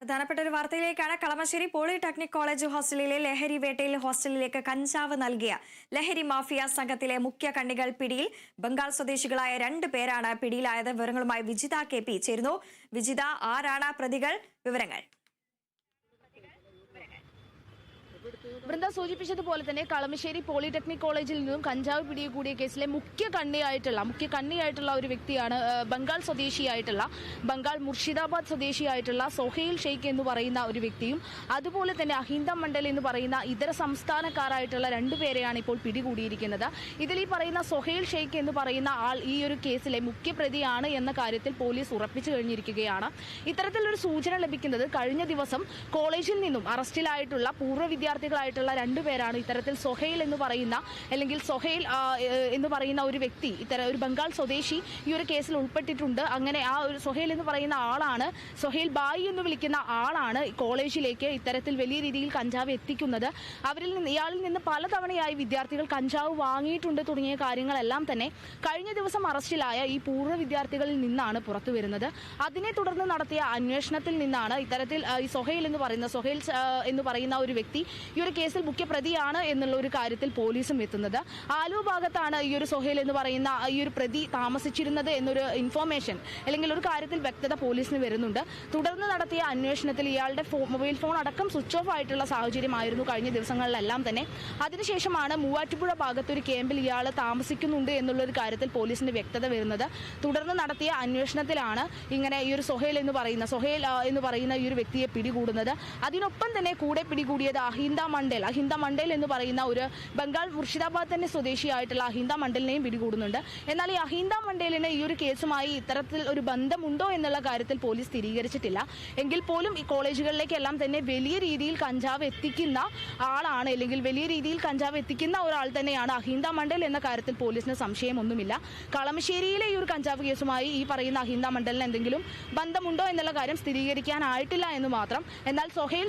പ്രധാനപ്പെട്ട ഒരു വാർത്തയിലേക്കാണ്. Kalamassery polytechnic college ഹോസ്റ്റലിലെ ലഹരി വേട്ടയിൽ ഹോസ്റ്റലിലേക്ക് കഞ്ചാവ് നൽകിയ ലഹരി മാഫിയ സംഘത്തിലെ മുഖ്യ കണ്ണികൾ പിടിയിൽ. ബംഗാൾ സ്വദേശികളായ 2 പേരാണ് പിടിയിലായത്. വിവരങ്ങളുമായി വിജിത KP ചേരുന്നു. വിജിത, ആരാണ് പ്രതികൾ? വിവരങ്ങൾ. വൃന്ദ സൂചിപ്പിച്ചതുപോലെ തന്നെ കളമശ്ശേരി പോളിടെക്നിക് കോളേജിൽ നിന്നും കഞ്ചാവ് പിടികൂടിയ കേസിലെ മുഖ്യ കണ്ണിയായിട്ടുള്ള ഒരു വ്യക്തിയാണ് ബംഗാൾ സ്വദേശിയായിട്ടുള്ള ബംഗാൾ മുർഷിദാബാദ് സ്വദേശിയായിട്ടുള്ള സൊഹൈൽ ഷെയ്ഖ് എന്ന് പറയുന്ന ഒരു വ്യക്തിയും അതുപോലെ തന്നെ അഹിന്ദ മണ്ഡൽ എന്ന് പറയുന്ന ഇതര സംസ്ഥാനക്കാരായിട്ടുള്ള 2 പേരെയാണ് ഇപ്പോൾ പിടികൂടിയിരിക്കുന്നത്. ഇതിൽ ഈ പറയുന്ന സൊഹൈൽ ഷെയ്ഖ് എന്ന് പറയുന്ന ആൾ ഈ ഒരു കേസിലെ മുഖ്യപ്രതിയാണ് എന്ന കാര്യത്തിൽ പോലീസ് ഉറപ്പിച്ചു കഴിഞ്ഞിരിക്കുകയാണ്. ഇത്തരത്തിലൊരു സൂചന ലഭിക്കുന്നത് കഴിഞ്ഞ ദിവസം കോളേജിൽ നിന്നും അറസ്റ്റിലായിട്ടുള്ള പൂർവ്വ വിദ്യാർത്ഥികളായിട്ടുള്ള 2 പേരാണ് ഇത്തരത്തിൽ സൊഹൈൽ എന്ന് പറയുന്ന അല്ലെങ്കിൽ സൊഹൈൽ എന്ന് പറയുന്ന ഒരു വ്യക്തി ഒരു ബംഗാൾ സ്വദേശി ഈ ഒരു കേസിൽ ഉൾപ്പെട്ടിട്ടുണ്ട്. അങ്ങനെ ആ ഒരു സൊഹൈൽ എന്ന് പറയുന്ന ആളാണ്, സൊഹൈൽ ബായി എന്ന് വിളിക്കുന്ന ആളാണ് കോളേജിലേക്ക് ഇത്തരത്തിൽ വലിയ രീതിയിൽ കഞ്ചാവ് എത്തിക്കുന്നത്. ഇയാളിൽ നിന്ന് പലതവണയായി വിദ്യാർത്ഥികൾ കഞ്ചാവ് വാങ്ങിയിട്ടുണ്ട് തുടങ്ങിയ കാര്യങ്ങളെല്ലാം തന്നെ കഴിഞ്ഞ ദിവസം അറസ്റ്റിലായ ഈ പൂർവ്വ വിദ്യാർത്ഥികളിൽ നിന്നാണ് പുറത്തു വരുന്നത്. അതിനെ തുടർന്ന് നടത്തിയ അന്വേഷണത്തിൽ നിന്നാണ് ഇത്തരത്തിൽ ഈ സൊഹൈൽ എന്ന് പറയുന്ന ഒരു വ്യക്തി ഈ ഒരു കേസിൽ മുഖ്യപ്രതിയാണ് എന്നുള്ള ഒരു കാര്യത്തിൽ പോലീസും എത്തുന്നത്. ആലു ഭാഗത്താണ് ഈ ഒരു സൊഹൈൽ എന്ന് പറയുന്ന ഈ ഒരു പ്രതി താമസിച്ചിരുന്നത് എന്നൊരു ഇൻഫോർമേഷൻ അല്ലെങ്കിൽ ഒരു കാര്യത്തിൽ വ്യക്തത പോലീസിന് വരുന്നുണ്ട്. തുടർന്ന് നടത്തിയ അന്വേഷണത്തിൽ ഇയാളുടെ മൊബൈൽ ഫോൺ അടക്കം സ്വിച്ച് ഓഫ് ആയിട്ടുള്ള സാഹചര്യമായിരുന്നു കഴിഞ്ഞ ദിവസങ്ങളിലെല്ലാം തന്നെ. അതിനുശേഷമാണ് മൂവാറ്റുപുഴ ഭാഗത്തൊരു ക്യാമ്പിൽ ഇയാൾ താമസിക്കുന്നുണ്ട് എന്നുള്ളൊരു കാര്യത്തിൽ പോലീസിന് വ്യക്തത വരുന്നത്. തുടർന്ന് നടത്തിയ അന്വേഷണത്തിലാണ് ഇങ്ങനെ ഈ ഒരു സൊഹൈൽ എന്ന് പറയുന്ന ഈ ഒരു വ്യക്തിയെ പിടികൂടുന്നത്. അതിനൊപ്പം തന്നെ കൂടെ പിടികൂടിയത് അഹിന്ദ മണ്ഡൽ എന്ന് പറയുന്ന ഒരു ബംഗാൾ മുർഷിദാബാദ് തന്നെ സ്വദേശിയായിട്ടുള്ള അഹിന്ദ മണ്ഡലിനെയും പിടികൂടുന്നുണ്ട്. എന്നാൽ ഈ അഹിന്ദ മണ്ഡലിന് ഈ ഒരു കേസുമായി ഇത്തരത്തിൽ ഒരു ബന്ധമുണ്ടോ എന്നുള്ള കാര്യത്തിൽ പോലീസ് സ്ഥിരീകരിച്ചിട്ടില്ല. എങ്കിൽ പോലും ഈ കോളേജുകളിലേക്കെല്ലാം തന്നെ വലിയ രീതിയിൽ കഞ്ചാവ് എത്തിക്കുന്ന ആളാണ് അല്ലെങ്കിൽ വലിയ രീതിയിൽ കഞ്ചാവ് എത്തിക്കുന്ന ഒരാൾ തന്നെയാണ് അഹിന്ദ മണ്ഡൽ എന്ന കാര്യത്തിൽ പോലീസിന് സംശയമൊന്നുമില്ല. കളമശ്ശേരിയിലെ ഈ ഒരു കഞ്ചാവ് കേസുമായി ഈ പറയുന്ന അഹിന്ദ മണ്ഡലിന് എന്തെങ്കിലും ബന്ധമുണ്ടോ എന്നുള്ള കാര്യം സ്ഥിരീകരിക്കാനായിട്ടില്ല എന്ന് മാത്രം. എന്നാൽ സൊഹൈൽ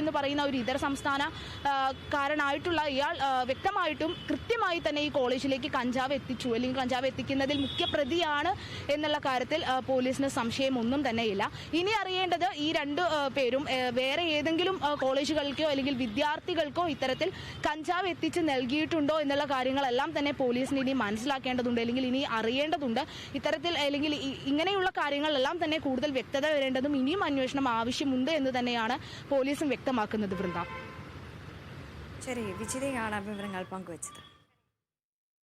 എന്ന് പറയുന്ന ഒരു ഇതര സംസ്ഥാനക്കാരനായിട്ടുള്ള ഇയാൾ വ്യക്തമായിട്ടും കൃത്യമായി തന്നെ ഈ കോളേജിലേക്ക് കഞ്ചാവ് എത്തിച്ചു അല്ലെങ്കിൽ കഞ്ചാവ് എത്തിക്കുന്നതിൽ മുഖ്യപ്രതിയാണ് എന്നുള്ള കാര്യത്തിൽ പോലീസിന് സംശയമൊന്നും തന്നെയില്ല. ഇനി അറിയേണ്ടത് ഈ 2 പേരും വേറെ ഏതെങ്കിലും കോളേജുകൾക്കോ അല്ലെങ്കിൽ വിദ്യാർത്ഥികൾക്കോ ഇത്തരത്തിൽ കഞ്ചാവ് എത്തിച്ച് നൽകിയിട്ടുണ്ടോ എന്നുള്ള കാര്യങ്ങളെല്ലാം തന്നെ പോലീസിന് ഇനി മനസ്സിലാക്കേണ്ടതുണ്ട് അല്ലെങ്കിൽ ഇനി അറിയേണ്ടതുണ്ട്. ഇത്തരത്തിൽ അല്ലെങ്കിൽ ഇങ്ങനെയുള്ള കാര്യങ്ങളെല്ലാം തന്നെ കൂടുതൽ വ്യക്തത വരേണ്ടതും ഇനിയും അന്വേഷണം ആവശ്യമുണ്ട് എന്ന് തന്നെയാണ് പോലീസും വ്യക്തമാക്കുന്നത്. വൃന്ദ, ശരി, വിജിതയാണ് വിവരങ്ങൾ പങ്കുവച്ചത്.